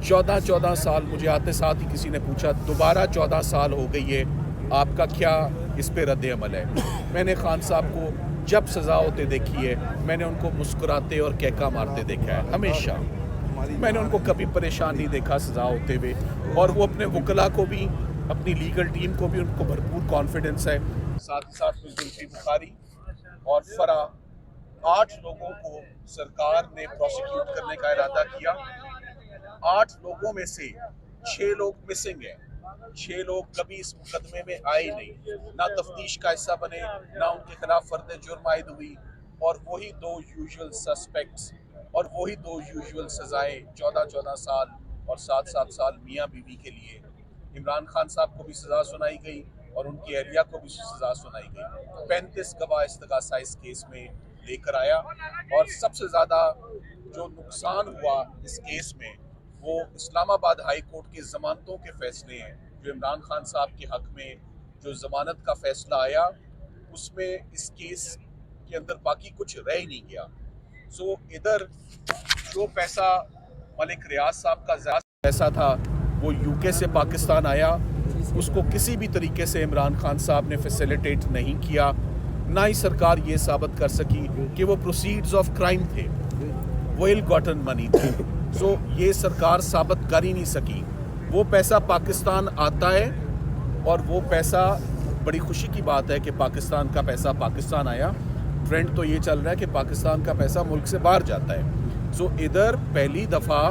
14 साल, मुझे आते साथ ही किसी ने पूछा दोबारा 14 साल हो गई है, आपका क्या इस पे रद्द अमल है। मैंने खान साहब को जब सज़ा होते देखी है, मैंने उनको मुस्कुराते और कहका मारते देखा है हमेशा। मैंने उनको कभी परेशान नहीं देखा सज़ा होते हुए, और वो अपने वकला को भी, अपनी लीगल टीम को भी, उनको भरपूर कॉन्फिडेंस है। साथ ही साथ जुल्फी बुखारी और फरा 8 लोगों को सरकार ने प्रोसिक्यूट करने का इरादा किया। 8 लोगों में से 6 लोग मिसिंग हैं। 6 लोग कभी इस मुकदमे में आए नहीं, ना तफ्तीश का हिस्सा बने, ना उनके खिलाफ फर्द जुर्म आयद हुई, और वही 2 यूजुअल सस्पेक्ट्स और वही 2 यूजुअल सजाएं 14 साल और 7 साल मियाँ बीवी के लिए। इमरान खान साहब को भी सजा सुनाई गई और उनकी अहलिया को भी सजा सुनाई गई। 35 गवाह इस्तगासा इस केस में लेकर आया, और सबसे ज़्यादा जो नुकसान हुआ इस केस में वो इस्लामाबाद हाई कोर्ट के ज़मानतों के फैसले हैं। जो इमरान खान साहब के हक़ में जो ज़मानत का फैसला आया, उसमें इस केस के अंदर बाकी कुछ रह ही नहीं गया। सो इधर जो पैसा मलिक रियाज साहब का ज़्यादा पैसा था वो यूके से पाकिस्तान आया, उसको किसी भी तरीके से इमरान खान साहब ने फैसिलिटेट नहीं किया। ना ही सरकार ये साबित कर सकी कि वो प्रोसीड्स ऑफ क्राइम थे, वो इल गॉटन मनी थे। सो ये सरकार साबित कर ही नहीं सकी। वो पैसा पाकिस्तान आता है, और वो पैसा, बड़ी खुशी की बात है कि पाकिस्तान का पैसा पाकिस्तान आया। ट्रेंड तो ये चल रहा है कि पाकिस्तान का पैसा मुल्क से बाहर जाता है। सो इधर पहली दफ़ा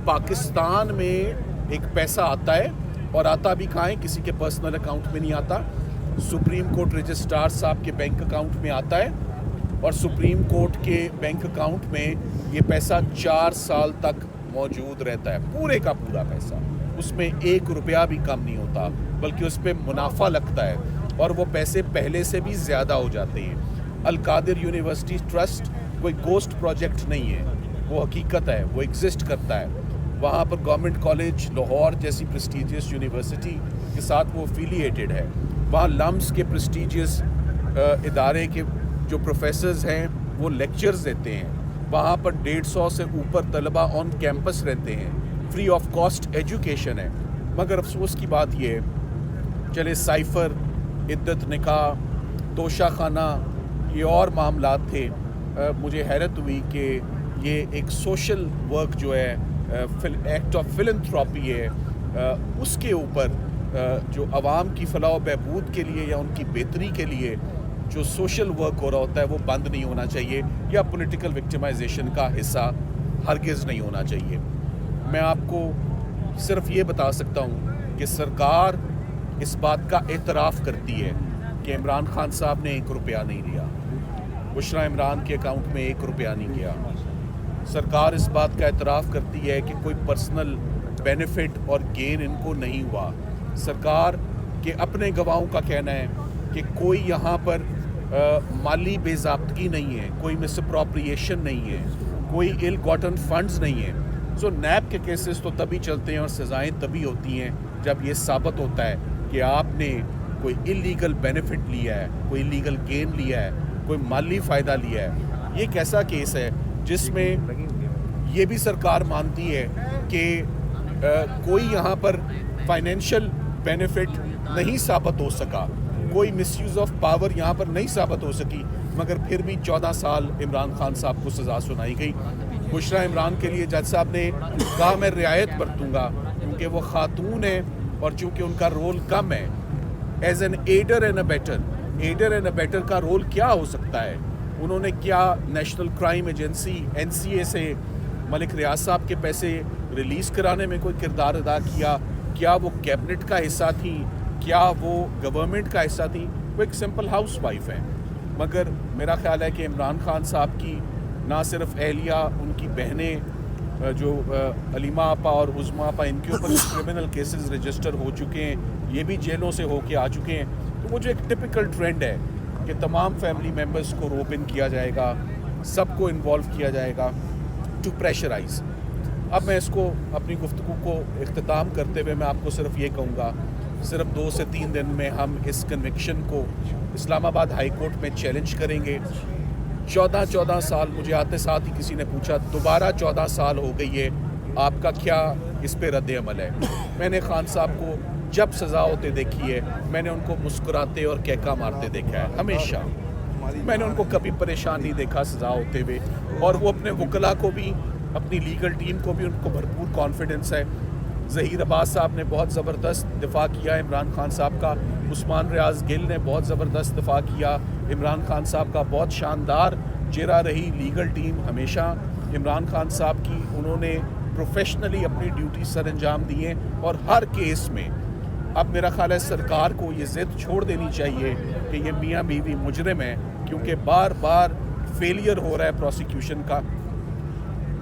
पाकिस्तान में एक पैसा आता है, और आता भी कहाँ है, किसी के पर्सनल अकाउंट में नहीं आता, सुप्रीम कोर्ट रजिस्ट्रार साहब के बैंक अकाउंट में आता है, और सुप्रीम कोर्ट के बैंक अकाउंट में ये पैसा 4 साल तक मौजूद रहता है, पूरे का पूरा पैसा। उसमें 1 रुपया भी कम नहीं होता, बल्कि उस पर मुनाफा लगता है, और वो पैसे पहले से भी ज़्यादा हो जाते हैं। अल कादिर यूनिवर्सिटी ट्रस्ट कोई गोस्ट प्रोजेक्ट नहीं है, वो हकीकत है, वो एग्जिस्ट करता है। वहाँ पर गवर्नमेंट कॉलेज लाहौर जैसी प्रेस्टीजियस यूनिवर्सिटी के साथ वो एफिलिएटेड है। वहाँ लम्स के प्रेस्टीजियस इदारे के जो प्रोफेसर्स हैं वो लेक्चर्स देते हैं। वहाँ पर 150 से ऊपर तलबा ऑन कैंपस रहते हैं, फ्री ऑफ कॉस्ट एजुकेशन है। मगर अफसोस की बात ये है, चले साइफ़र, इद्दत निकाह, तोशा खाना, ये और मामलात थे। मुझे हैरत हुई कि ये एक सोशल वर्क जो है, एक्ट ऑफ फिलंथ्रॉपी है, उसके ऊपर जो आवाम की फलाह बहबूद के लिए या उनकी बेहतरी के लिए जो सोशल वर्क हो रहा होता है वो बंद नहीं होना चाहिए, या पॉलिटिकल विक्टिमाइजेशन का हिस्सा हरगिज़ नहीं होना चाहिए। मैं आपको सिर्फ ये बता सकता हूँ कि सरकार इस बात का एतराफ़ करती है कि इमरान खान साहब ने 1 रुपया नहीं लिया, बुशरा इमरान के अकाउंट में 1 रुपया नहीं गया। सरकार इस बात का एतराफ़ करती है कि कोई पर्सनल बेनिफिट और गेन इनको नहीं हुआ। सरकार के अपने गवाहों का कहना है कि कोई यहाँ पर माली बेज़ाब्तगी नहीं है, कोई मिसअप्रोप्रिएशन नहीं है, कोई इल गॉटन फंड्स नहीं है। सो नैब के केसेस तो तभी चलते हैं और सज़ाएँ तभी होती हैं जब ये साबित होता है कि आपने कोई इलीगल बेनिफिट लिया है, कोई इलीगल गेन लिया है, कोई माली फ़ायदा लिया है। ये एक ऐसा केस है जिसमें ये भी सरकार मानती है कि कोई यहाँ पर फाइनेंशियल बेनिफिट नहीं साबित हो सका, कोई मिसयूज़ ऑफ पावर यहाँ पर नहीं साबित हो सकी, मगर फिर भी 14 साल इमरान खान साहब को सज़ा सुनाई गई। बुशरा इमरान के लिए जज साहब ने कहा मैं रियायत बरतूँगा क्योंकि वो खातून है और चूँकि उनका रोल कम है। As an aider and abettor का रोल क्या हो सकता है? उन्होंने क्या नेशनल क्राइम एजेंसी NCA से मलिक रियाज साहब के पैसे रिलीज़ कराने में कोई किरदार अदा किया? क्या वो कैबिनेट का हिस्सा थी? क्या वो गवर्नमेंट का हिस्सा थी? वो एक सिंपल हाउस वाइफ है। मगर मेरा ख्याल है कि इमरान खान साहब की ना सिर्फ एहलिया, उनकी बहनें जो अलीमा आपा और उज़मा आपा, इनके ऊपर क्रिमिनल केसेस रजिस्टर हो चुके हैं, ये भी जेलों से होके आ चुके हैं। तो वो जो एक टिपिकल ट्रेंड है कि तमाम फैमिली मेम्बर्स को रोप इन किया जाएगा, सबको इन्वॉल्व किया जाएगा टू प्रेशराइज। अब मैं इसको अपनी गुफ्तगू को इख्तिताम करते हुए मैं आपको सिर्फ ये कहूँगा, सिर्फ 2 से 3 दिन में हम इस कन्विक्शन को इस्लामाबाद हाई कोर्ट में चैलेंज करेंगे। 14 साल, मुझे आते साथ ही किसी ने पूछा दोबारा 14 साल हो गई है, आपका क्या इस पे रद्द अमल है। मैंने खान साहब को जब सज़ा होते देखी है, मैंने उनको मुस्कुराते और कहका मारते देखा है हमेशा। मैंने उनको कभी परेशान नहीं देखा सज़ा होते हुए, और वो अपने वकला को भी, अपनी लीगल टीम को भी, उनको भरपूर कॉन्फिडेंस है। ज़हीर अब्बास साहब ने बहुत ज़बरदस्त दिफा किया इमरान खान साहब का, उस्मान रियाज गिल ने बहुत ज़बरदस्त दिफा किया इमरान खान साहब का, बहुत शानदार चेहरा रही लीगल टीम हमेशा इमरान खान साहब की। उन्होंने प्रोफेशनली अपनी ड्यूटी सर अंजाम दिए, और हर केस में अब मेरा ख्याल है सरकार को ये ज़िद छोड़ देनी चाहिए कि ये मियाँ बीवी मुजरिम है, क्योंकि बार बार फेलियर हो रहा है प्रोसिक्यूशन का।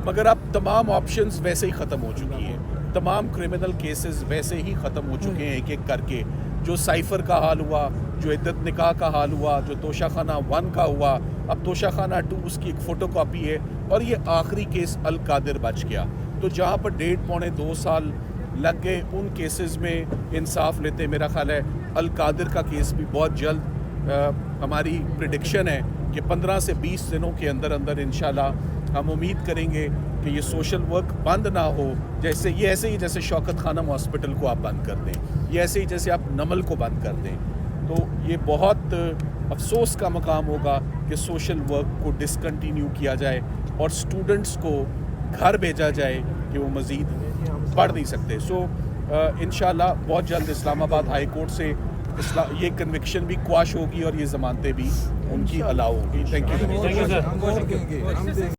मगर अब तमाम ऑप्शंस वैसे ही ख़त्म हो चुकी हैं, तमाम क्रिमिनल केसेस वैसे ही ख़त्म हो चुके हैं एक एक करके। जो साइफ़र का हाल हुआ, जो इद्दत निकाह का हाल हुआ, जो तोशाखाना 1 का हुआ, अब तोशाखाना 2 उसकी एक फ़ोटोकॉपी है, और ये आखिरी केस अल कादिर बच गया। तो जहाँ पर 1.5-2 साल लग गए, उन केसेस में इंसाफ लेते मेरा ख्याल है अल कादिर का केस भी बहुत जल्द, हमारी प्रिडिक्शन है कि 15 से 20 दिनों के अंदर अंदर इंशाल्लाह हम उम्मीद करेंगे कि ये सोशल वर्क बंद ना हो। जैसे ये ऐसे ही जैसे शौकत खानम हॉस्पिटल को आप बंद कर दें, ये ऐसे ही जैसे आप नमल को बंद कर दें, तो ये बहुत अफसोस का मकाम होगा कि सोशल वर्क को डिसकंटिन्यू किया जाए और स्टूडेंट्स को घर भेजा जाए कि वो मज़ीद पढ़ नहीं सकते। सो इंशाल्लाह बहुत जल्द इस्लामाबाद हाई कोर्ट से ये कन्विक्शन भी क्वाश होगी और ये ज़मानतें भी उनकी अलाउ होगी। Thank you sir.